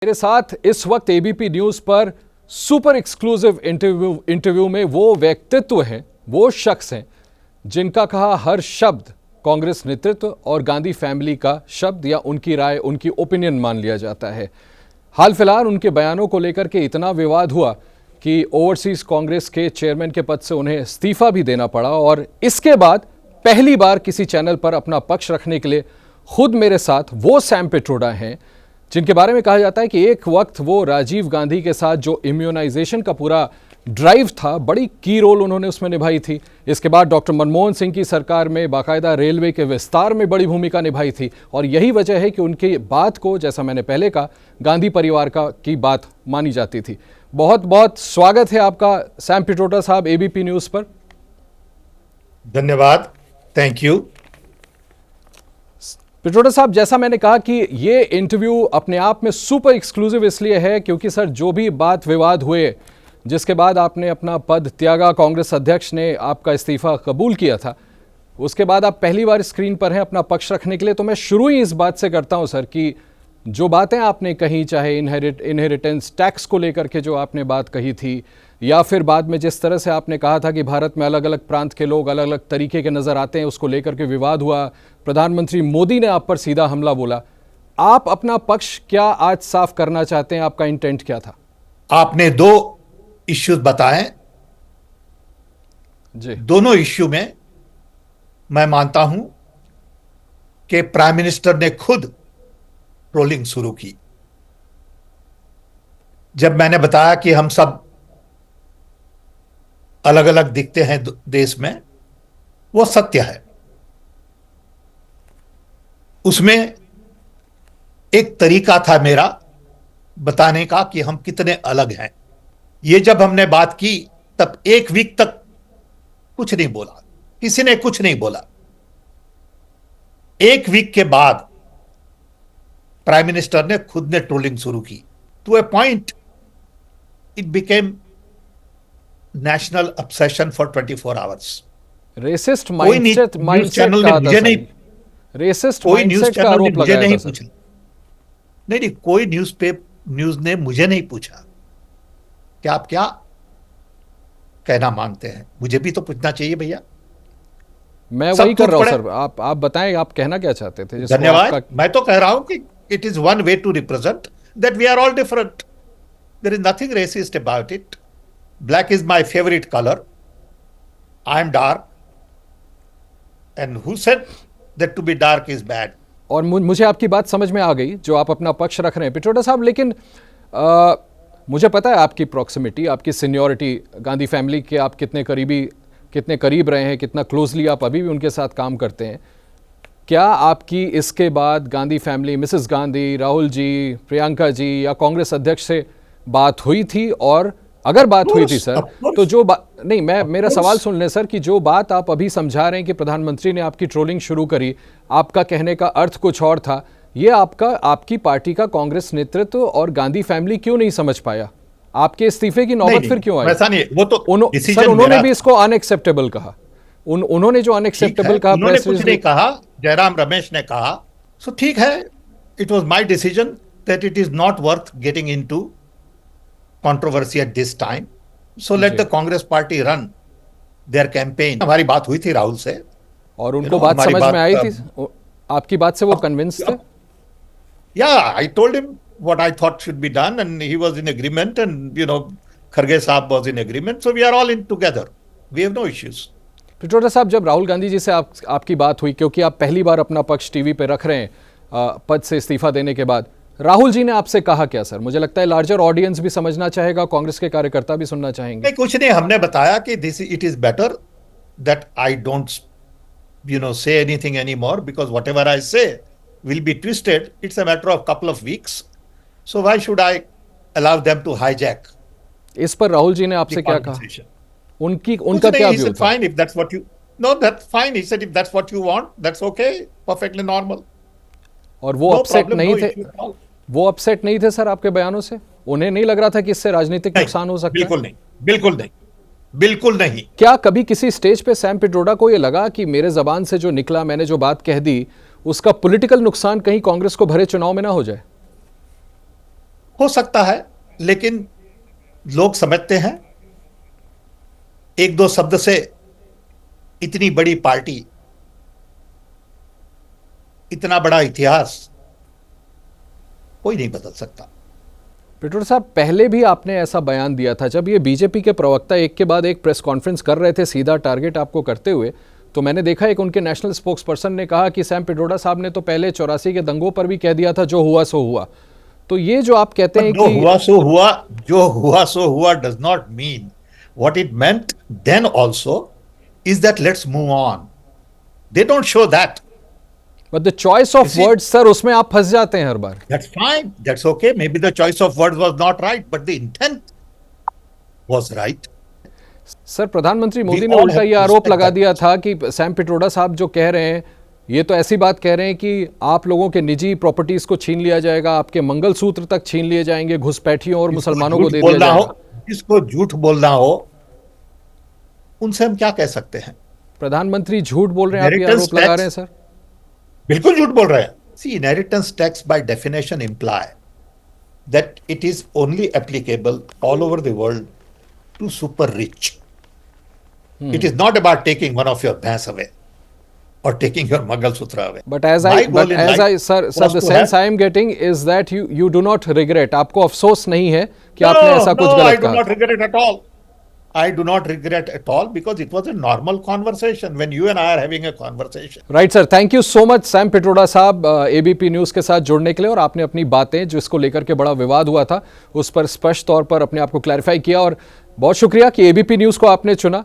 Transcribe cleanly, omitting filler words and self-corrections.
मेरे साथ इस वक्त एबीपी न्यूज पर सुपर एक्सक्लूसिव इंटरव्यू में वो व्यक्तित्व हैं, वो शख्स हैं जिनका कहा हर शब्द कांग्रेस नेतृत्व और गांधी फैमिली का शब्द या उनकी राय, उनकी ओपिनियन मान लिया जाता है। हाल फिलहाल उनके बयानों को लेकर के इतना विवाद हुआ कि ओवरसीज कांग्रेस के चेयरमैन के पद से उन्हें इस्तीफा भी देना पड़ा और इसके बाद पहली बार किसी चैनल पर अपना पक्ष रखने के लिए खुद मेरे साथ वो सैम पिट्रोडा हैं जिनके बारे में कहा जाता है कि एक वक्त वो राजीव गांधी के साथ जो इम्यूनाइजेशन का पूरा ड्राइव था, बड़ी की रोल उन्होंने उसमें निभाई थी। इसके बाद डॉक्टर मनमोहन सिंह की सरकार में बाकायदा रेलवे के विस्तार में बड़ी भूमिका निभाई थी और यही वजह है कि उनकी बात को, जैसा मैंने पहले कहा, गांधी परिवार की बात मानी जाती थी। बहुत बहुत स्वागत है आपका सैम पिट्रोडा साहब एबीपी न्यूज पर। धन्यवाद, थैंक यू। पिट्रोडा साहब, जैसा मैंने कहा कि ये इंटरव्यू अपने आप में सुपर एक्सक्लूसिव इसलिए है क्योंकि सर जो भी बात विवाद हुए, जिसके बाद आपने अपना पद त्यागा, कांग्रेस अध्यक्ष ने आपका इस्तीफा कबूल किया था, उसके बाद आप पहली बार स्क्रीन पर हैं अपना पक्ष रखने के लिए। तो मैं शुरू ही इस बात से करता हूं सर कि जो बातें आपने कही, चाहे इनहेरिटेंस टैक्स को लेकर के जो आपने बात कही थी, या फिर बाद में जिस तरह से आपने कहा था कि भारत में अलग अलग प्रांत के लोग अलग अलग तरीके के नजर आते हैं, उसको लेकर के विवाद हुआ, प्रधानमंत्री मोदी ने आप पर सीधा हमला बोला, आप अपना पक्ष क्या आज साफ करना चाहते हैं? आपका इंटेंट क्या था? आपने दो इश्यूज बताए जी। दोनों इश्यू में मैं मानता हूं कि प्राइम मिनिस्टर ने खुद ट्रोलिंग शुरू की। जब मैंने बताया कि हम सब अलग अलग दिखते हैं देश में, वो सत्य है। उसमें एक तरीका था मेरा बताने का कि हम कितने अलग हैं। ये जब हमने बात की तब एक वीक तक कुछ नहीं बोला, किसी ने कुछ नहीं बोला। एक वीक के बाद प्राइम मिनिस्टर ने खुद ने ट्रोलिंग शुरू की। To a point it became national obsession for 24 hours. Racist mindset का आरोप लगाया था। नहीं, कोई न्यूज ने मुझे नहीं पूछा कि आप क्या कहना मांगते हैं। मुझे भी तो पूछना चाहिए भैया। मैं वही कर रहा हूं सर, आप बताएं आप कहना क्या चाहते थे। धन्यवाद। मैं तो कह रहा हूं कि it is one way to represent that we are all different. There is nothing racist about it. Black is my favorite color. I am dark. And who said that to be dark is bad? और मुझे आपकी बात समझ में आ गई जो आप अपना पक्ष रख रहे हैं पिट्रोडा साहब, लेकिन मुझे पता है आपकी प्रॉक्सिमिटी, आपकी सीनियरिटी, गांधी फैमिली के आप कितने करीब रहे हैं, कितना क्लोजली आप अभी भी उनके साथ काम करते हैं। क्या आपकी इसके बाद गांधी फैमिली, मिसेस गांधी, राहुल जी, प्रियंका जी या कांग्रेस अध्यक्ष से बात हुई थी? और अगर बात हुई थी सर, तो जो नहीं, मेरा सवाल सुन लें सर कि जो बात आप अभी समझा रहे हैं कि प्रधानमंत्री ने आपकी ट्रोलिंग शुरू करी, आपका कहने का अर्थ कुछ और था, ये आपकी पार्टी का कांग्रेस नेतृत्व और गांधी फैमिली क्यों नहीं समझ पाया? आपके इस्तीफे की नौबत फिर क्यों आई? ऐसा नहीं, वो तो सर उन्होंने भी इसको अनएक्सेप्टेबल कहा। उन्होंने जो अनएक्सेप्टेबल कहा, उन्होंने कुछ नहीं कहा। जयराम रमेश ने कहा, सो ठीक है, it was my decision that it is not worth getting into controversy at this time, so let the Congress party run their campaign। हमारी बात हुई थी राहुल से और उनको बात समझ में आई थी, आपकी बात से वो कन्विंस थे? Yeah, I told him what I thought should be done and he was in agreement and Kharge साहब was in agreement, so we are all in together, we have no issues। Pitroda साहब, जब राहुल गांधी जी से आपकी बात हुई, क्योंकि आप पहली बार अपना पक्ष टीवी पे रख रहे हैं पद से इस्तीफा देने के बाद, राहुल जी ने आपसे कहा क्या सर? मुझे लगता है लार्जर ऑडियंस भी समझना चाहेगा, कांग्रेस के कार्यकर्ता भी सुनना चाहेंगे। नहीं, कुछ नहीं, हमने बताया कि it is better that I don't say anything anymore because whatever I say will be twisted. It's a matter of couple of weeks, so why should I allow them to hijack. इस पर राहुल जी ने आपसे क्या कहा? उनका क्या view था? Fine if that's what you know, that's fine. He said if that's what you want, that's okay, perfectly normal. और वो अपसेट नहीं थे? वो अपसेट नहीं थे सर आपके बयानों से? उन्हें नहीं लग रहा था कि इससे राजनीतिक नुकसान हो सकता है? बिल्कुल नहीं, बिल्कुल नहीं, बिल्कुल नहीं। क्या कभी किसी स्टेज पे सैम पिट्रोडा को ये लगा कि मेरे जबान से जो निकला, मैंने जो बात कह दी, उसका पॉलिटिकल नुकसान कहीं कांग्रेस को भरे चुनाव में ना हो जाए? हो सकता है, लेकिन लोग समझते हैं एक दो शब्द से इतनी बड़ी पार्टी, इतना बड़ा इतिहास कोई नहीं बदल सकता। पिट्रोडा साहब, पहले भी आपने ऐसा बयान दिया था जब ये बीजेपी के प्रवक्ता एक के बाद एक प्रेस कॉन्फ्रेंस कर रहे थे सीधा टारगेट आपको करते हुए, तो मैंने देखा एक उनके नेशनल स्पोक्स पर्सन ने कहा कि सैम पिट्रोडा साहब ने तो पहले 84 के दंगों पर भी कह दिया था जो हुआ सो हुआ। तो ये जो आप कहते हैं जो कि हुआ सो हुआ, जो हुआ सो हुआ does not mean what it meant then also is that let's move on. They don't show that. But the choice of words sir, उसमें आप फंस जाते हैं हर बार। That's fine. That's okay. Maybe the choice of words was not right, but the intent was right. Sir, प्रधानमंत्री मोदी ने all उल्टा have ये to आरोप respect लगा that. दिया था कि सैम पिट्रोडा साहब जो कह रहे हैं, ये तो ऐसी बात कह रहे हैं कि आप लोगों के निजी प्रॉपर्टीज को छीन लिया जाएगा, आपके मंगलसूत्र तक छीन लिए जाएंगे, घुसपैठियों और मुसलमानों को दे दिया जाएगा। जिसको झूठ बोलना हो उनसे हम क्या कह सकते हैं? प्रधानमंत्री झूठ बोल रहे हैं, आप ये Inheritance आरोप लगा tax- रहे हैं सर। बिल्कुल झूठ बोल रहे हैं। See, inheritance tax by definition imply that it is only applicable all over the world to super rich. It is not about taking one of your bhais away or taking your Mangalsutra away. But as My I, goal but in as I, life sir, was the to sense have- I am getting is that you do not regret, आपको अफसोस नहीं है कि आपने ऐसा कुछ I गलत do कहा। not regret at all. I do not regret at all because it was a normal conversation when you and I are having a conversation. Right sir, thank you so much Sam Pitroda साहब ABP news के साथ जुड़ने के लिए, और आपने अपनी बातें जिसको लेकर के बड़ा विवाद हुआ था उस पर स्पष्ट तौर पर अपने आप को क्लैरिफाई किया, और बहुत शुक्रिया कि एबीपी न्यूज़ को आपने चुना।